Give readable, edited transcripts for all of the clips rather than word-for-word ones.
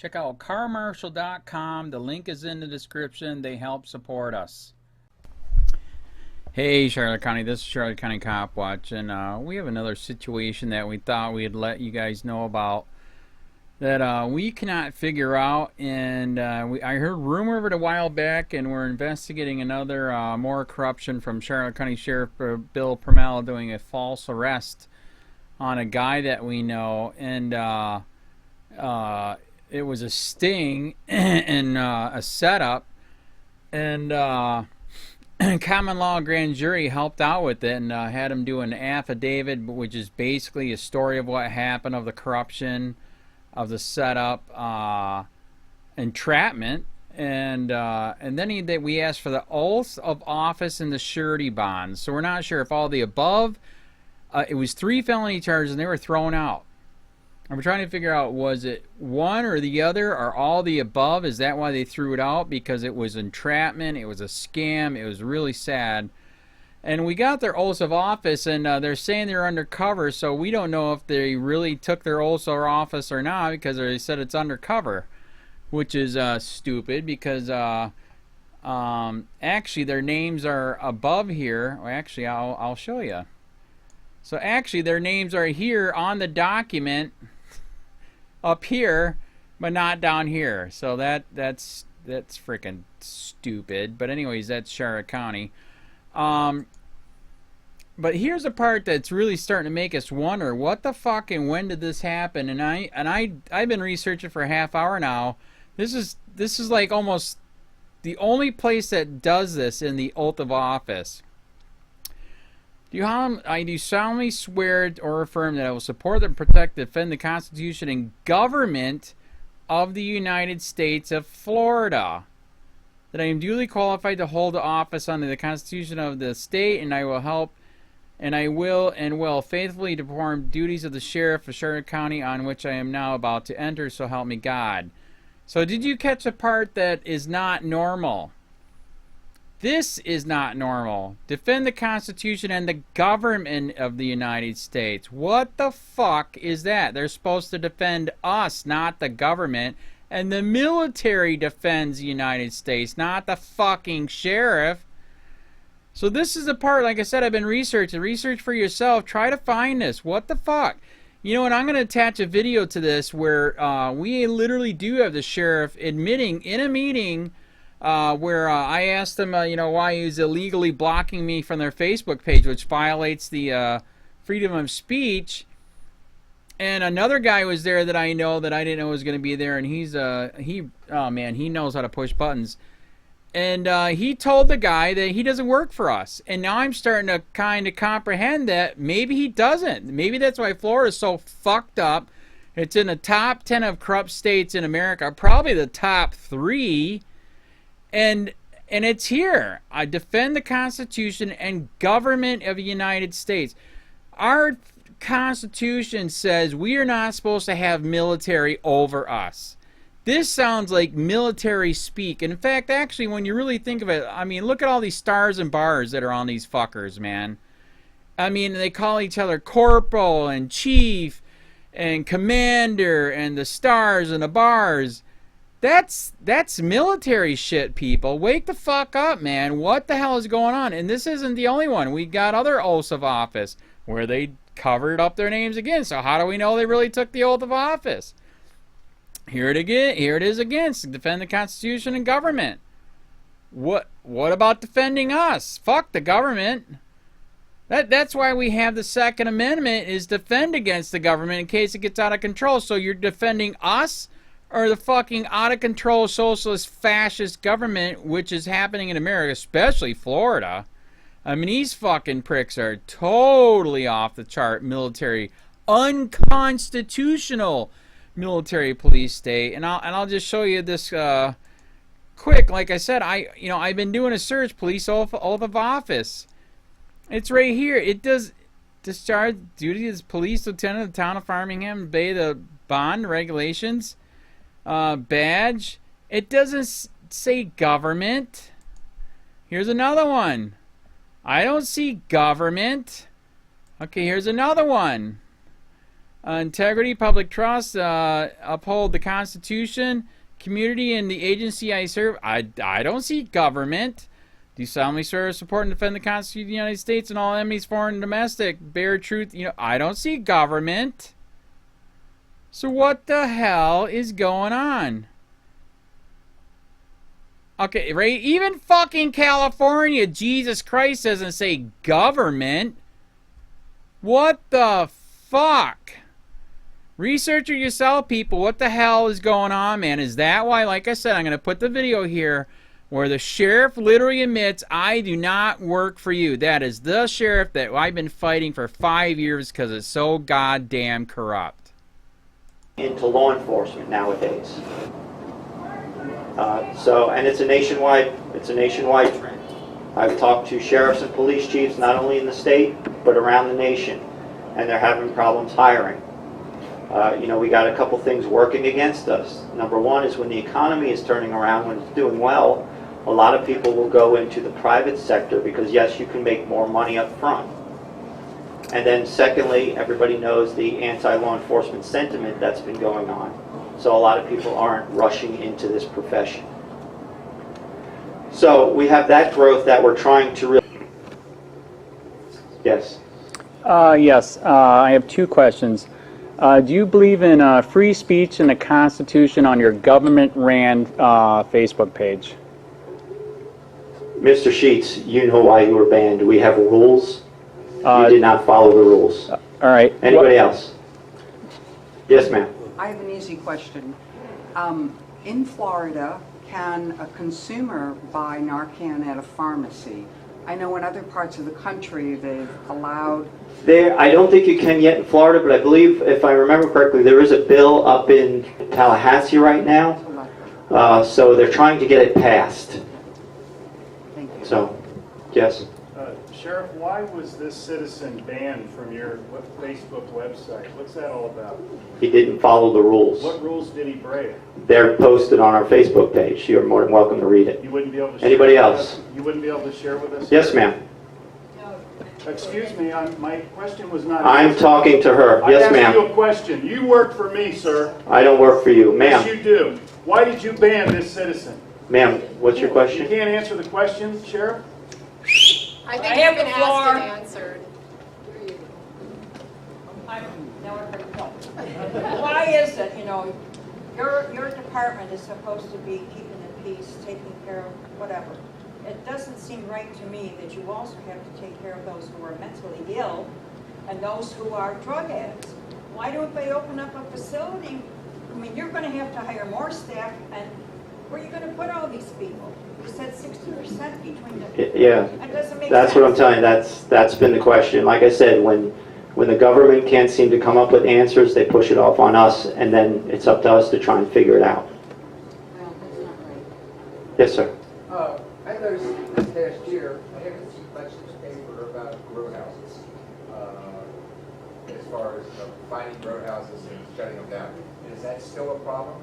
Check out carmarshal.com. The link is in the description. They help support us. Hey Charlotte County, this is Charlotte County Cop Watch, and we have another situation that we thought we'd let you guys know about that we cannot figure out. And I heard rumor of it a while back, and we're investigating another more corruption from Charlotte County Sheriff Bill PRUMMELL doing a false arrest on a guy that we know, and it was a sting and a setup, and common law grand jury helped out with it and had him do an affidavit, which is basically a story of what happened, of the corruption, of the setup, entrapment, and then we asked for the oath of office and the surety bonds. So we're not sure if all the above. It was 3 felony charges and they were thrown out. And we're trying to figure out, was it one or the other, or all the above? Is that why they threw it out? Because it was entrapment, it was a scam, it was really sad. And we got their oaths of office, and they're saying they're undercover, so we don't know if they really took their oaths of office or not, because they said it's undercover, which is stupid, because actually their names are above here. Well, actually, I'll show you. So actually their names are here on the document, up here, but not down here. So that's freaking stupid. But anyways, that's Charlotte County. But here's a part that's really starting to make us wonder, what the fuck and when did this happen? And I've been researching for a half hour now. This is like almost the only place that does this in the oath of office. I do solemnly swear or affirm that I will support and protect, defend the Constitution and government of the United States of Florida. That I am duly qualified to hold the office under the Constitution of the state, and I will faithfully perform duties of the sheriff of Charlotte County, on which I am now about to enter. So help me God. So did you catch the part that is not normal? This is not normal. Defend the Constitution and the government of the United States. What the fuck is that? They're supposed to defend us, not the government. And the military defends the United States, not the fucking sheriff. So this is the part, like I said, I've been researching. Research for yourself. Try to find this. What the fuck? You know what? I'm going to attach a video to this where we literally do have the sheriff admitting in a meeting where I asked them, why he's illegally blocking me from their Facebook page, which violates the freedom of speech. And another guy was there that I know that I didn't know was going to be there, and he knows how to push buttons. And he told the guy that he doesn't work for us. And now I'm starting to kind of comprehend that maybe he doesn't. Maybe that's why Florida is so fucked up. It's in the top 10 of corrupt states in America, probably the top 3. And it's here. I defend the Constitution and government of the United States. Our Constitution says we are not supposed to have military over us. This sounds like military speak. And in fact, actually, when you really think of it, I mean, look at all these stars and bars that are on these fuckers, man. I mean, they call each other corporal and chief and commander and the stars and the bars. That's military shit, people. Wake the fuck up, man. What the hell is going on? And this isn't the only one. We got other oaths of office where they covered up their names again. So how do we know they really took the oath of office? Here it is again. Defend the Constitution and government. What about defending us? Fuck the government. That's why we have the Second Amendment, is defend against the government in case it gets out of control. So you're defending us, or the fucking out-of-control socialist fascist government, which is happening in America, especially Florida. I mean, these fucking pricks are totally off the chart military, unconstitutional military police state. And I'll just show you this quick. Like I said, I've been doing a search, police oath of office. It's right here. It does discharge duty as police lieutenant of the town of Farmingham, obey the bond regulations. Badge. It doesn't say government. Here's another one. I don't see government. Okay, here's another one. Integrity, public trust, uphold the Constitution, community, and the agency I serve. I don't see government. Do solemnly swear to support and defend the Constitution of the United States and all enemies, foreign and domestic. Bear truth. I don't see government. So what the hell is going on? Okay, right? Even fucking California, Jesus Christ, doesn't say government. What the fuck? Research it yourself, people. What the hell is going on, man? Is that why, like I said, I'm going to put the video here where the sheriff literally admits, I do not work for you. That is the sheriff that I've been fighting for 5 years because it's so goddamn corrupt. Into law enforcement nowadays. And it's a nationwide trend. I've talked to sheriffs and police chiefs not only in the state but around the nation, and they're having problems hiring. We got a couple things working against us. Number one is when the economy is turning around, when it's doing well, a lot of people will go into the private sector because yes, you can make more money up front. And then secondly, everybody knows the anti-law enforcement sentiment that's been going on. So a lot of people aren't rushing into this profession. So we have that growth that we're trying to really... Yes? Yes, I have two questions. Do you believe in free speech and the Constitution on your government-ran Facebook page? Mr. Sheets, you know why you were banned. We have rules. You did not follow the rules. All right. Anybody else? Yes, ma'am. I have an easy question. In Florida, can a consumer buy Narcan at a pharmacy? I know in other parts of the country they've allowed... I don't think you can yet in Florida, but I believe, if I remember correctly, there is a bill up in Tallahassee right now. So they're trying to get it passed. Thank you. So, yes? Sheriff, why was this citizen banned from your Facebook website? What's that all about? He didn't follow the rules. What rules did he break? They're posted on our Facebook page. You're more than welcome to read it. You wouldn't be able to Anybody share else? With us? You wouldn't be able to share with us? Yes, ma'am. Excuse me, my question was not... I'm talking to her. Yes, I asked you ma'am. a question. You work for me, sir. I don't work for you. Yes, Ma'am. you do. Why did you ban this citizen? Ma'am, what's your You question? can't answer the question, Sheriff? I think you've been asked and answered. Why is it, your department is supposed to be keeping the peace, taking care of whatever. It doesn't seem right to me that you also have to take care of those who are mentally ill and those who are drug addicts. Why don't they open up a facility? I mean, you're going to have to hire more staff, and where are you going to put all these people? You said 60% between the... Yeah. That doesn't make That's sense. what I'm telling you. That's been the question. Like I said, when the government can't seem to come up with answers, they push it off on us, and then it's up to us to try and figure it out. Well, that's not right. Yes, sir. I noticed this past year, I haven't seen much in the paper about grow houses, as far as finding grow houses and shutting them down. Is that still a problem?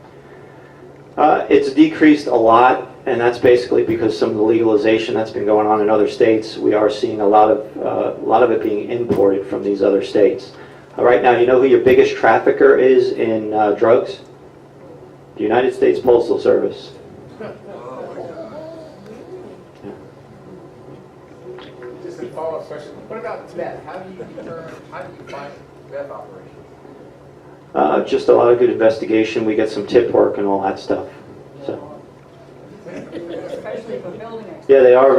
It's decreased a lot, and that's basically because some of the legalization that's been going on in other states. We are seeing a lot of it being imported from these other states. Right now, you know who your biggest trafficker is in drugs? The United States Postal Service. Just a follow-up question. What about meth? How do you find meth operations? Just a lot of good investigation. We get some tip work and all that stuff. So. Especially for building it. Yeah, they are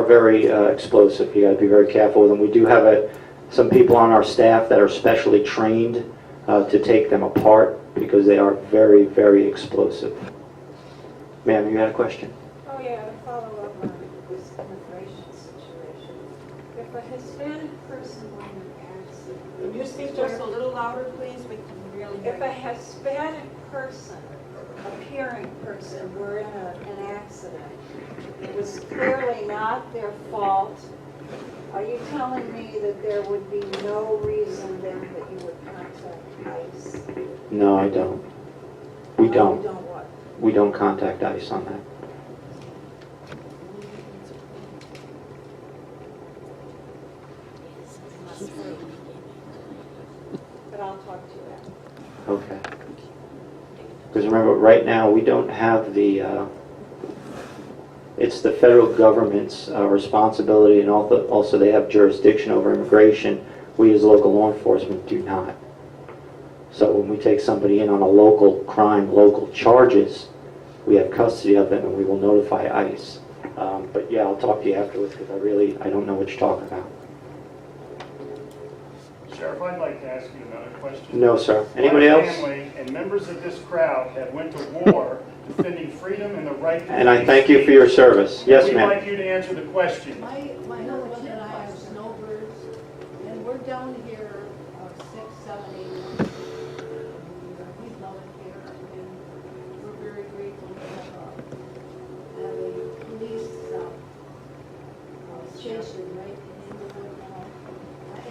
very explosive. You got to be very careful with them. We do have some people on our staff that are specially trained to take them apart because they are very, very explosive. Ma'am, you had a question? Oh yeah, to follow up on this immigration situation. If a Hispanic person were in an accident, Can you speak just a little louder, please? We can really hear if a you. Hispanic person, appearing person, were in an accident, it was clearly not their fault. Are you telling me that there would be no reason then that you would contact ICE? No, I don't. We don't. You don't what? We don't contact ICE on that. But I'll talk to you after. Okay. Because remember, right now, we don't have the, it's the federal government's responsibility, and also they have jurisdiction over immigration. We as local law enforcement do not. So when we take somebody in on a local crime, local charges, we have custody of them and we will notify ICE. But yeah, I'll talk to you afterwards because I don't know what you're talking about. Sheriff, I'd like to ask you another question. No, sir. Anybody My else? family and members of this crowd have went to war defending freedom and the right to And I thank you for your service. Yes, We'd ma'am. like you to answer the question. My husband and I are snowbirds, and we're down here 6, 7, 8 months. We love it here, and we're very grateful to have a police station right in Inglewood now.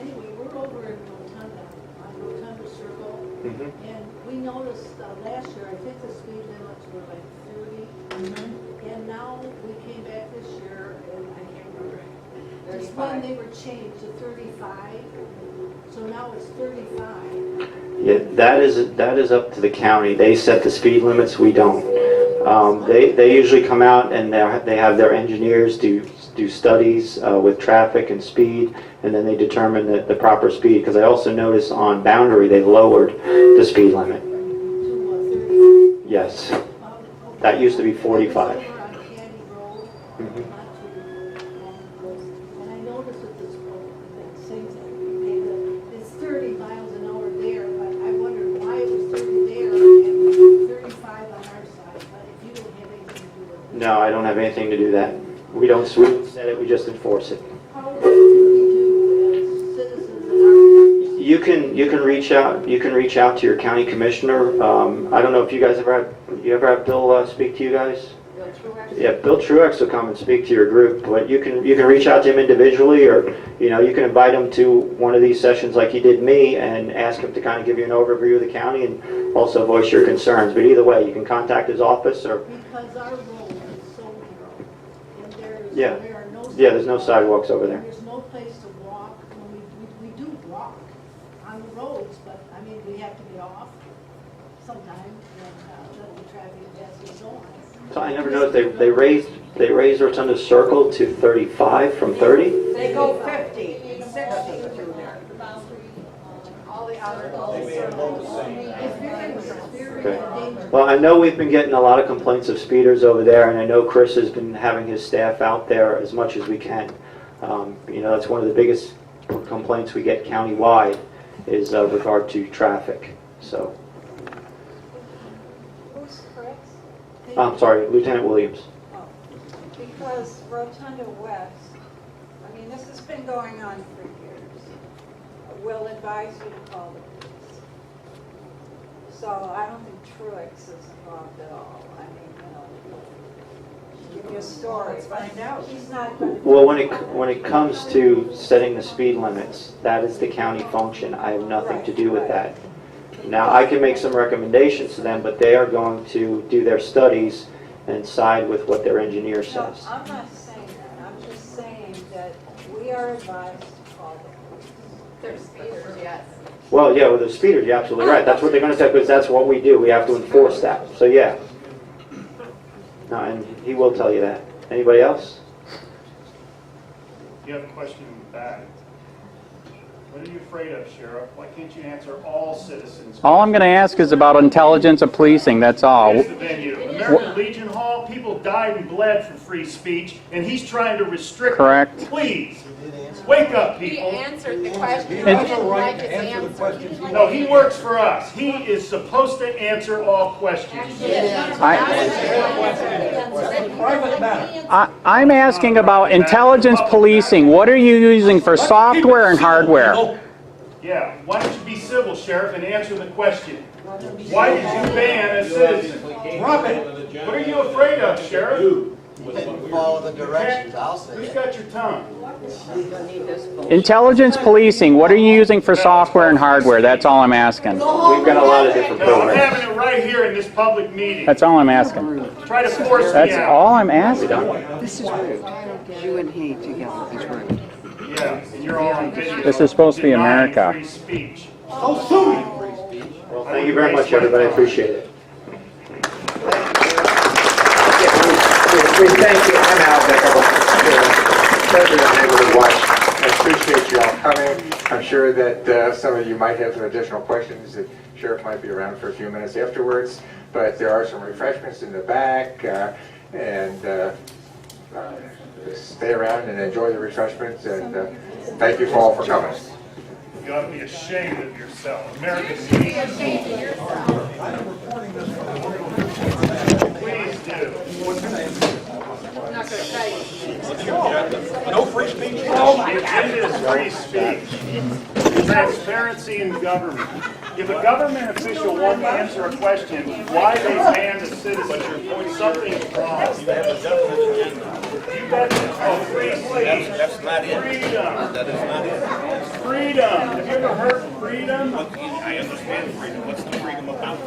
Anyway, we're over in Rotunda, on Rotunda Circle, and we noticed last year, I think the speed limits were like 30. And now we came back this year, and I can't remember, just when they were changed to 35, so now it's 35. Yeah, that is up to the county. They set the speed limits. We don't. They usually come out and they have their engineers do studies with traffic and speed, and then they determine the proper speed. Because I also notice on Boundary they've lowered the speed limit. To 30. Yes, that used to be 45. Over on Candy Road, not too close, and I noticed with this road, that same thing, it's 30 miles an hour there, but I wondered why it was 30 there and 35 on our side, but if you don't have anything to do with it. No, I don't have anything to do with that. We don't set it. We just enforce it. How can we do as citizens in our You can reach out. You can reach out to your county commissioner. I don't know if you guys ever have Bill speak to you guys. Yeah, Bill Truex will come and speak to your group. But you can reach out to him individually, or you can invite him to one of these sessions like he did me, and ask him to kind of give you an overview of the county and also voice your concerns. But either way, you can contact his office or. Because our road is so narrow, and Yeah. there are no There's no sidewalks over there. There's no place to walk. When we do walk on the roads, but I mean, we have to get off sometime and let the traffic pass and so on. So I never noticed they raised Rotunda Circle to 35 from 30. They go 50 and 60 through there. All the other Okay. Well, I know we've been getting a lot of complaints of speeders over there, and I know Chris has been having his staff out there as much as we can. That's one of the biggest complaints we get countywide is regard to traffic. So, Who's correct? I'm sorry, Lieutenant Williams. Oh, because Rotunda West, I mean, this has been going on for years. We'll advise you to call the police. So I don't think Truex is involved at all. I mean, give you a story. Let's find out. He's not going to. Well, when it comes to setting the speed limits, that is the county function. I have nothing to do with that. Now, I can make some recommendations to them, but they are going to do their studies and side with what their engineer No, says. I'm not saying that. I'm just saying that we are advised to call the police. They're speeders, yes. Well, yeah, with the speeders, you're absolutely right. That's what they're going to say, because that's what we do. We have to enforce that. So, yeah. No, and he will tell you that. Anybody else? You have a question in the back. What are you afraid of, Sheriff? Why can't you answer all citizens? All I'm going to ask is about intelligence of policing, that's all. Here's the venue. American Legion Hall, people died and bled for free speech, and he's trying to restrict it. Correct. Please, wake up, He people. answered the question. It's- I didn't like his answer. No, he works for us. He is supposed to answer all questions. I'm asking about intelligence policing. What are you using for software and hardware? Yeah, why don't you be civil, Sheriff, and answer the question? Why did you ban a citizen? Drop it. What are you afraid of, Sheriff? Follow the directions, I'll say. Who's got your tongue? Intelligence policing, what are you using for software and hardware? That's all I'm asking. We've got a lot of different No, I'm programs. having it right here in this public meeting. That's all I'm asking. Try to force me That's out. all I'm asking. This is rude. You and he together is rude. Yeah, and you're all on video. This is supposed to be denying America. free speech. So sue me. Well, thank you very much, everybody. I appreciate it. We thank you. I'm Al Becker, President of Neighborhood Watch. I appreciate you all coming. I'm sure that some of you might have some additional questions. The sheriff might be around for a few minutes afterwards, but there are some refreshments in the back, and stay around and enjoy the refreshments, and thank you all for coming. You ought to be ashamed of yourself. American media. Please do. I'm not going to tell you. No free speech? The agenda is free speech. Transparency in government. If a government official won't answer a question, why they banned a citizen, something's wrong. You bet it's free speech. That's not it. Freedom. That is not it. Freedom. Have you ever heard of freedom? I understand freedom. What's the freedom about?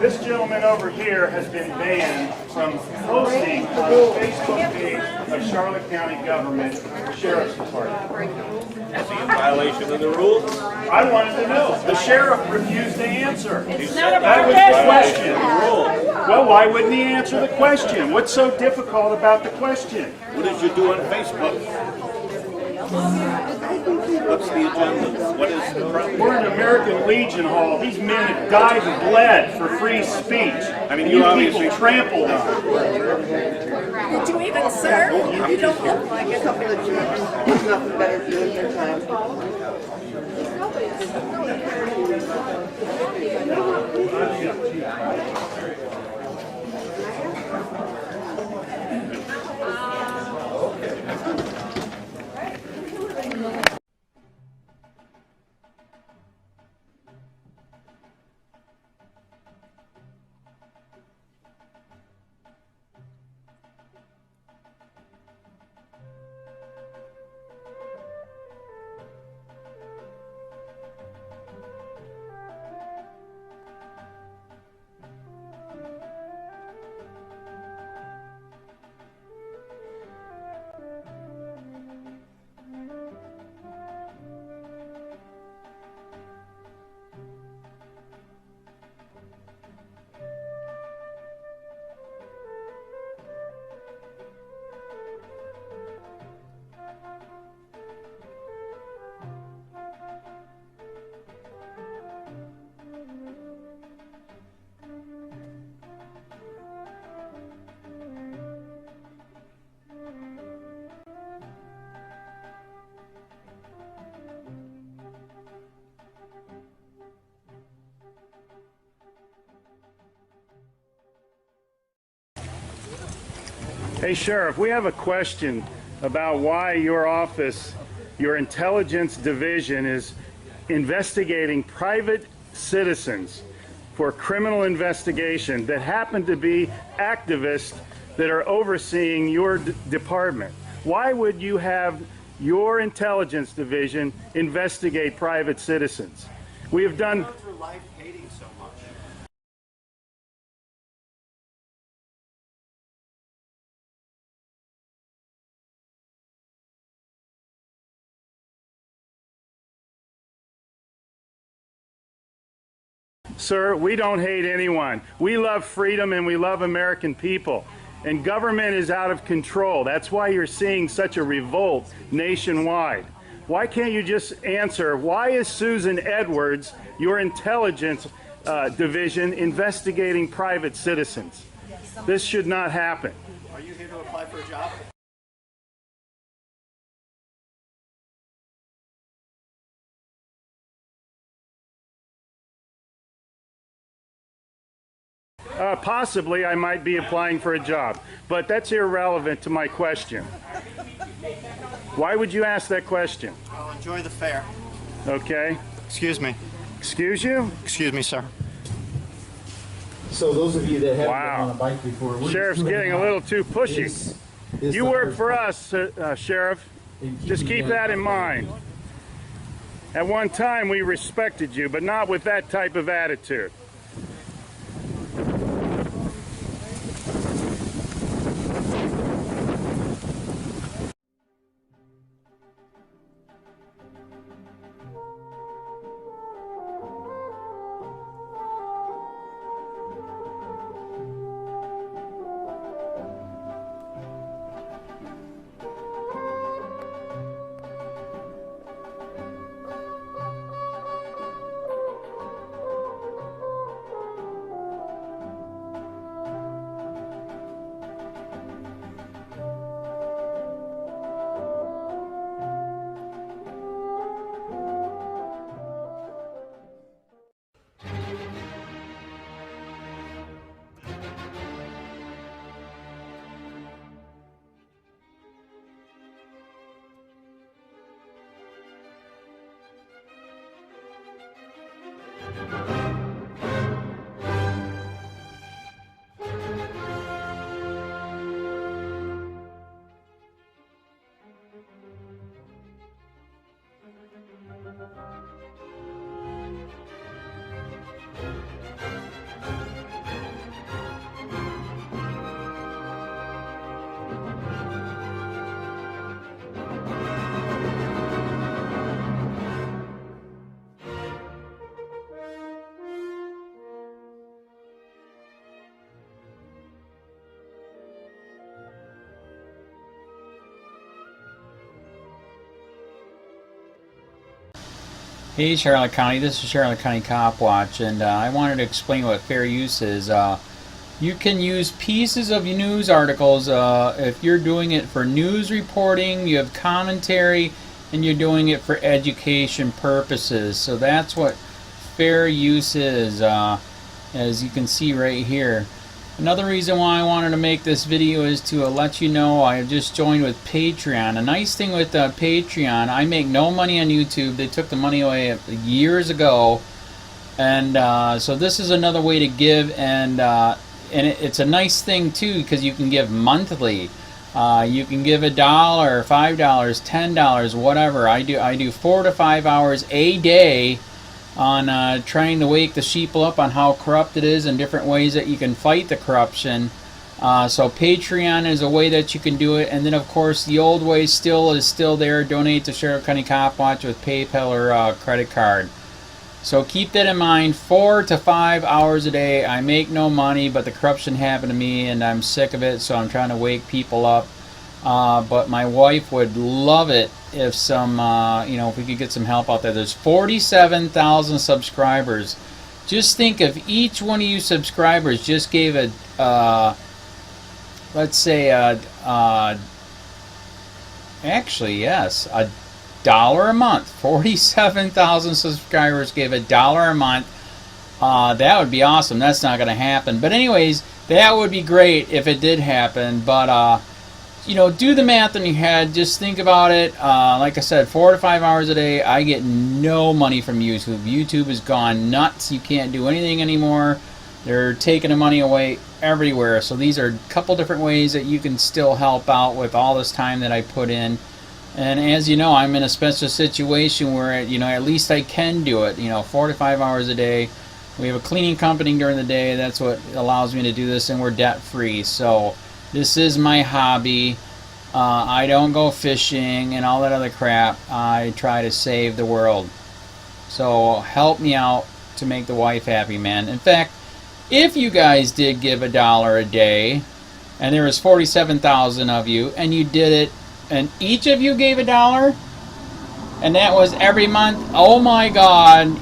This gentleman over here has been banned from posting on the Facebook page of Charlotte County Government Sheriff's Department. Is he in violation of the rules? I wanted to know. The sheriff refused to answer. It's That was the question. Well, why wouldn't he answer the question? What's so difficult about the question? What did you do on Facebook? What's the agenda? What is the problem? We're in American Legion Hall. These men have died and bled for free speech. I mean, And you people trampled on. Did you even serve? You don't look like a couple of Germans. There's nothing better to do in your time. Hey, Sheriff, we have a question about why your office, your intelligence division, is investigating private citizens for criminal investigation that happen to be activists that are overseeing your department. Why would you have your intelligence division investigate private citizens? We have done... Sir, we don't hate anyone. We love freedom and we love American people. And government is out of control. That's why you're seeing such a revolt nationwide. Why can't you just answer, why is Susan Edwards, your intelligence division, investigating private citizens? This should not happen. Are you here to apply for a job? Possibly I might be applying for a job, but that's irrelevant to my question. Why would you ask that question? Well, enjoy the fair. Okay. Excuse me. Excuse you? Excuse me, sir. So those of you that haven't Wow. been on a bike before, we're Sheriff's getting a little too pushy. You work for us, Sheriff. Just keep that in mind. At one time we respected you, but not with that type of attitude. Hey Charlotte County, this is Charlotte County Cop Watch, and I wanted to explain what fair use is. You can use pieces of news articles if you're doing it for news reporting, you have commentary, and you're doing it for education purposes. So that's what fair use is, as you can see right here. Another reason why I wanted to make this video is to let you know I have just joined with Patreon. A nice thing with Patreon, I make no money on YouTube. They took the money away years ago, and so this is another way to give, and it's a nice thing too because you can give monthly. You can give $1, $5, $10, whatever. I do 4 to 5 hours a day on trying to wake the sheeple up on how corrupt it is and different ways that you can fight the corruption. So Patreon is a way that you can do it, and then of course the old way is still there. Donate to Sheriff County Cop Watch with PayPal or credit card. So keep that in mind. 4 to 5 hours a day. I make no money, but the corruption happened to me and I'm sick of it, so I'm trying to wake people up. But my wife would love it if if we could get some help out there. There's 47,000 subscribers. Just think if each one of you subscribers just gave let's say actually yes, $1 a month. 47,000 subscribers gave $1 a month. That would be awesome. That's not going to happen. But anyways, that would be great if it did happen. But do the math in your head. Just think about it. Like I said, 4 to 5 hours a day. I get no money from YouTube. YouTube has gone nuts. You can't do anything anymore. They're taking the money away everywhere. So these are a couple different ways that you can still help out with all this time that I put in. And as you know, I'm in a special situation where at least I can do it. 4 to 5 hours a day. We have a cleaning company during the day. That's what allows me to do this, and we're debt free. So this is my hobby. I don't go fishing and all that other crap. I try to save the world. So help me out to make the wife happy, man. In fact, if you guys did give $1 a day, and there was 47,000 of you, and you did it, and each of you gave $1, and that was every month, oh my God,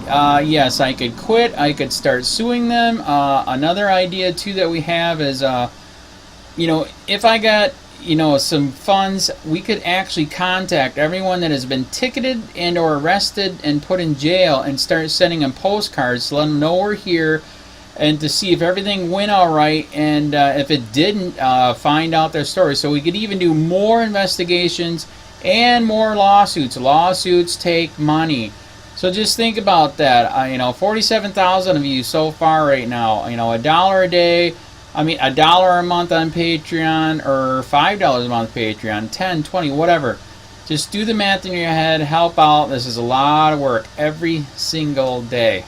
yes, I could quit. I could start suing them. Another idea too that we have is if I got some funds, we could actually contact everyone that has been ticketed and or arrested and put in jail and start sending them postcards to let them know we're here, and to see if everything went all right, and if it didn't, find out their story. So we could even do more investigations and more lawsuits. Lawsuits take money. So just think about that. 47,000 of you so far right now. $1 a day. $1 a month on Patreon, or $5 a month Patreon, 10, 20, whatever. Just do the math in your head, help out. This is a lot of work every single day.